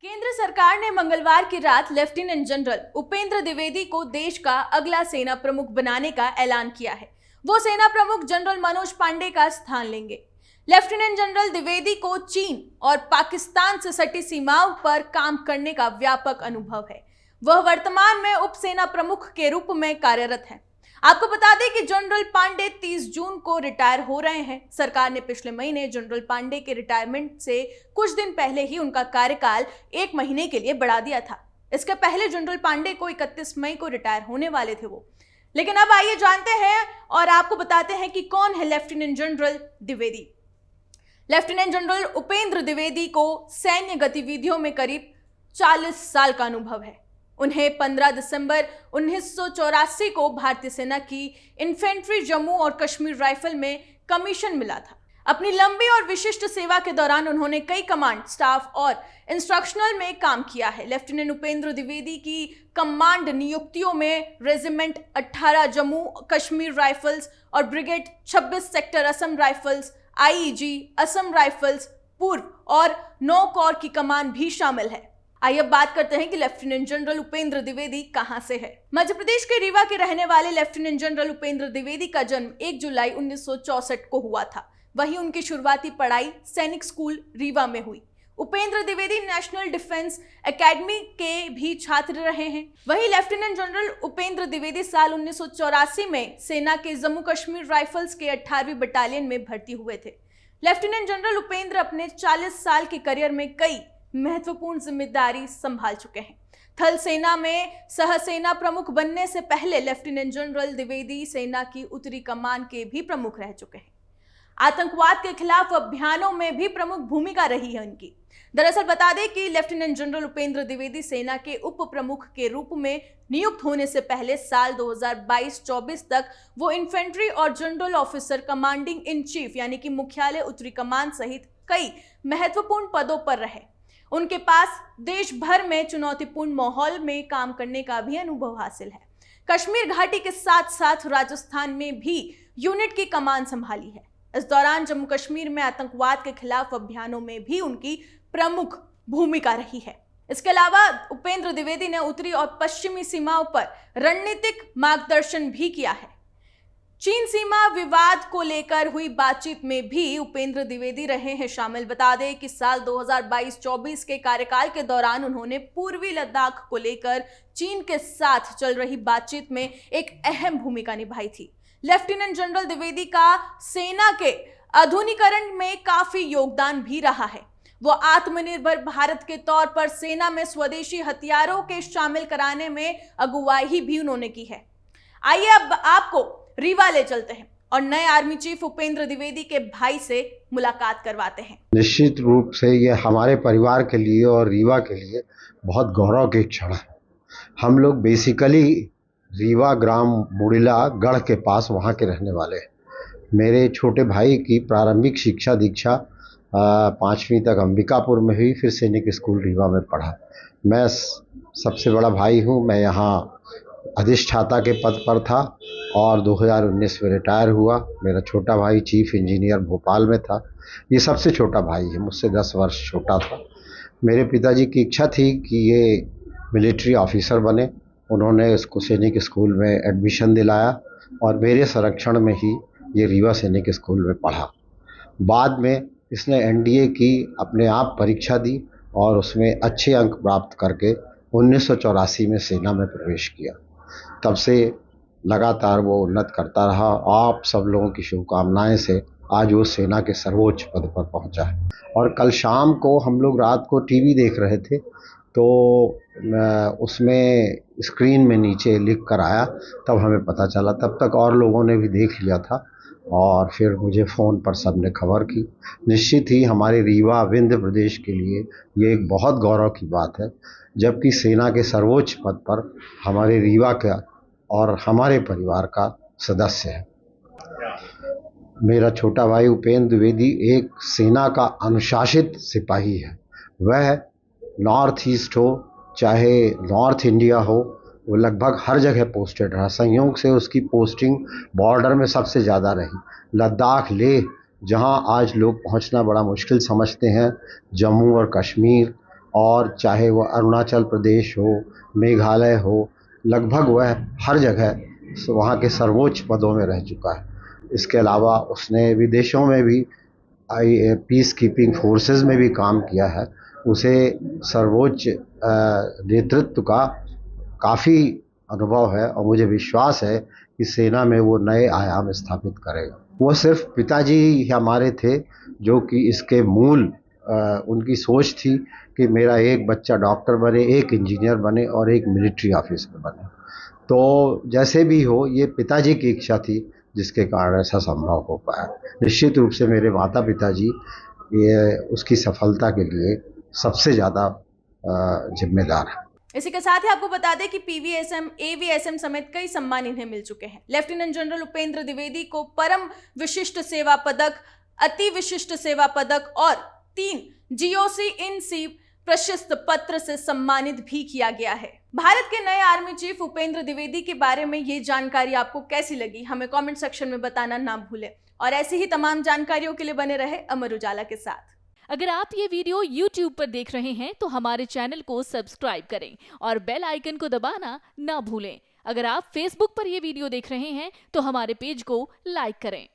केंद्र सरकार ने मंगलवार की रात लेफ्टिनेंट जनरल उपेंद्र द्विवेदी को देश का अगला सेना प्रमुख बनाने का ऐलान किया है। वो सेना प्रमुख जनरल मनोज पांडे का स्थान लेंगे। लेफ्टिनेंट जनरल द्विवेदी को चीन और पाकिस्तान से सटी सीमाओं पर काम करने का व्यापक अनुभव है। वह वर्तमान में उप सेना प्रमुख के रूप में कार्यरत हैं। आपको बता दें कि जनरल पांडे 30 जून को रिटायर हो रहे हैं। सरकार ने पिछले महीने जनरल पांडे के रिटायरमेंट से कुछ दिन पहले ही उनका कार्यकाल 1 महीने के लिए बढ़ा दिया था। इसके पहले जनरल पांडे को 31 मई को रिटायर होने वाले थे वो। लेकिन अब आइए जानते हैं और आपको बताते हैं कि कौन है lieutenant general Dwivedi. Lieutenant general Upendra Dwivedi को सैन्य गतिविधियों में करीब 40 साल का अनुभव है। उन्हें 15 दिसंबर 1984 को भारतीय सेना की इन्फेंट्री जम्मू और कश्मीर राइफल में कमीशन मिला था। अपनी लंबी और विशिष्ट सेवा के दौरान उन्होंने कई कमांड, स्टाफ और इंस्ट्रक्शनल में काम किया है। लेफ्टिनेंट उपेंद्र द्विवेदी की कमांड नियुक्तियों में रेजिमेंट 18 जम्मू कश्मीर राइफल्स और brigade 26 sector Assam rifles, IEG Assam rifles, पूर्व और 9 कोर की कमान भी शामिल है। आइए अब बात करते हैं कि लेफ्टिनेंट जनरल उपेंद्र द्विवेदी कहां से है। मध्य प्रदेश के रीवा के रहने वाले लेफ्टिनेंट जनरल उपेंद्र द्विवेदी का जन्म 1 जुलाई 1964 को हुआ था। वहीं उनकी शुरुआती पढ़ाई सैनिक स्कूल रीवा में हुई। Upendra Dwivedi national defence academy के भी छात्र रहे हैं। वहीं लेफ्टिनेंट जनरल उपेंद्र द्विवेदी साल 1984 में सेना के जम्मू कश्मीर राइफल्स के 18वीं बटालियन में भर्ती हुए थे। लेफ्टिनेंट जनरल उपेंद्र अपने 40 साल के करियर में कई महत्वपूर्ण जिम्मेदारी संभाल चुके हैं। थल सेना में सह सेना प्रमुख बनने से पहले लेफ्टिनेंट जनरल द्विवेदी सेना की उत्तरी कमान के भी प्रमुख रह चुके हैं। आतंकवाद के खिलाफ अभियानों में भी प्रमुख भूमिका रही है उनकी। दरअसल बता दें कि लेफ्टिनेंट जनरल उपेंद्र द्विवेदी सेना के उप प्रमुख के रूप में नियुक्त होने से पहले साल 2022-24 तक वो इन्फेंट्री और general officer commanding in chief यानी कि मुख्यालय उत्तरी कमान सहित कई महत्वपूर्ण पदों पर रहे। उनके पास देश भर में चुनौतीपूर्ण माहौल में काम करने का भी अनुभव हासिल है। कश्मीर घाटी के साथ साथ राजस्थान में भी यूनिट की कमान संभाली है। इस दौरान जम्मू कश्मीर में आतंकवाद के खिलाफ अभियानों में भी उनकी प्रमुख भूमिका रही है। इसके अलावा उपेंद्र द्विवेदी ने उत्तरी और पश्चिमी सीमाओं पर रणनीतिक मार्गदर्शन भी किया है। चीन सीमा विवाद को लेकर हुई बातचीत में भी उपेंद्र द्विवेदी रहे हैं शामिल। बता दें कि साल 2022-24 के कार्यकाल के दौरान उन्होंने पूर्वी लद्दाख को लेकर चीन के साथ चल रही बातचीत में एक अहम भूमिका निभाई थी। लेफ्टिनेंट जनरल द्विवेदी का सेना के आधुनिकीकरण में काफी योगदान भी रहा है। वो आत्मनिर्भर भारत के तौर पर सेना में स्वदेशी हथियारों के शामिल कराने में अगुवाई भी उन्होंने की है। आइए अब आपको रीवा ले चलते हैं और नए आर्मी चीफ उपेंद्र द्विवेदी के भाई से मुलाकात करवाते हैं। निश्चित रूप से ये हमारे परिवार के लिए और रीवा के लिए बहुत गौरव की क्षण है। हम लोग बेसिकली रीवा ग्राम मुड़िला गढ़ के पास वहाँ के रहने वाले हैं। मेरे छोटे भाई की प्रारंभिक शिक्षा दीक्षा 5वीं तक अंबिकापुर में हुई, फिर सैनिक स्कूल रीवा में पढ़ा। मैं सबसे बड़ा भाई हूँ। मैं यहाँ अधिष्ठाता के पद पर था और 2019 में रिटायर हुआ। मेरा छोटा भाई चीफ इंजीनियर भोपाल में था। ये सबसे छोटा भाई है, मुझसे 10 वर्ष छोटा था। मेरे पिताजी की इच्छा थी कि ये मिलिट्री ऑफिसर बने। उन्होंने इसको सैनिक स्कूल में एडमिशन दिलाया और मेरे संरक्षण में ही ये रीवा सैनिक स्कूल में पढ़ा। बाद में इसने एनडीए की अपने आप परीक्षा दी और उसमें अच्छे अंक प्राप्त करके 1984 में सेना में प्रवेश किया। तब से लगातार वो उन्नत करता रहा। आप सब लोगों की शुभकामनाएं से आज वो सेना के सर्वोच्च पद पर पहुंचा है। और कल शाम को हम लोग रात को टीवी देख रहे थे तो उसमें स्क्रीन में नीचे लिख कर आया, तब हमें पता चला। तब तक और लोगों ने भी देख लिया था और फिर मुझे फ़ोन पर सबने खबर की। निश्चित ही हमारे रीवा विंध्य प्रदेश के लिए ये एक बहुत गौरव की बात है, जबकि सेना के सर्वोच्च पद पर हमारे रीवा का और हमारे परिवार का सदस्य है। मेरा छोटा भाई उपेंद्र द्विवेदी एक सेना का अनुशासित सिपाही है। वह नॉर्थ ईस्ट हो चाहे नॉर्थ इंडिया हो, वो लगभग हर जगह पोस्टेड रहा। संयोग से उसकी पोस्टिंग बॉर्डर में सबसे ज़्यादा रही। लद्दाख, लेह, जहां आज लोग पहुंचना बड़ा मुश्किल समझते हैं, जम्मू और कश्मीर, और चाहे वह अरुणाचल प्रदेश हो, मेघालय हो, लगभग वह हर जगह वहाँ के सर्वोच्च पदों में रह चुका है। इसके अलावा उसने विदेशों में भी पीस कीपिंग फोर्सेस में भी काम किया है। उसे सर्वोच्च नेतृत्व का काफ़ी अनुभव है और मुझे विश्वास है कि सेना में वो नए आयाम स्थापित करेगा। वो सिर्फ पिताजी ही हमारे थे जो कि इसके मूल उनकी सोच थी कि मेरा एक बच्चा डॉक्टर बने, एक इंजीनियर बने और एक मिलिट्री ऑफिसर बने। तो जैसे भी हो, ये पिताजी की इच्छा थी जिसके कारण ऐसा संभव हो पाया। निश्चित रूप से मेरे माता पिताजी ये उसकी सफलता के लिए सबसे ज़्यादा जिम्मेदार हैं। इसी के साथ ही आपको बता दें कि पीवीएसएम, एवीएसएम समेत कई सम्मान इन्हें मिल चुके हैं। लेफ्टिनेंट जनरल उपेंद्र द्विवेदी को परम विशिष्ट सेवा पदक, अति विशिष्ट सेवा पदक और 3 जीओसी इन सी प्रशस्ति पत्र से सम्मानित भी किया गया है। भारत के नए आर्मी चीफ उपेंद्र द्विवेदी के बारे में ये जानकारी आपको कैसी लगी, हमें कमेंट सेक्शन में बताना ना भूलें और ऐसी ही तमाम जानकारियों के लिए बने रहे अमर उजाला के साथ। अगर आप ये वीडियो YouTube पर देख रहे हैं तो हमारे चैनल को सब्सक्राइब करें और बेल आइकन को दबाना ना भूलें। अगर आप Facebook पर ये वीडियो देख रहे हैं तो हमारे पेज को लाइक करें।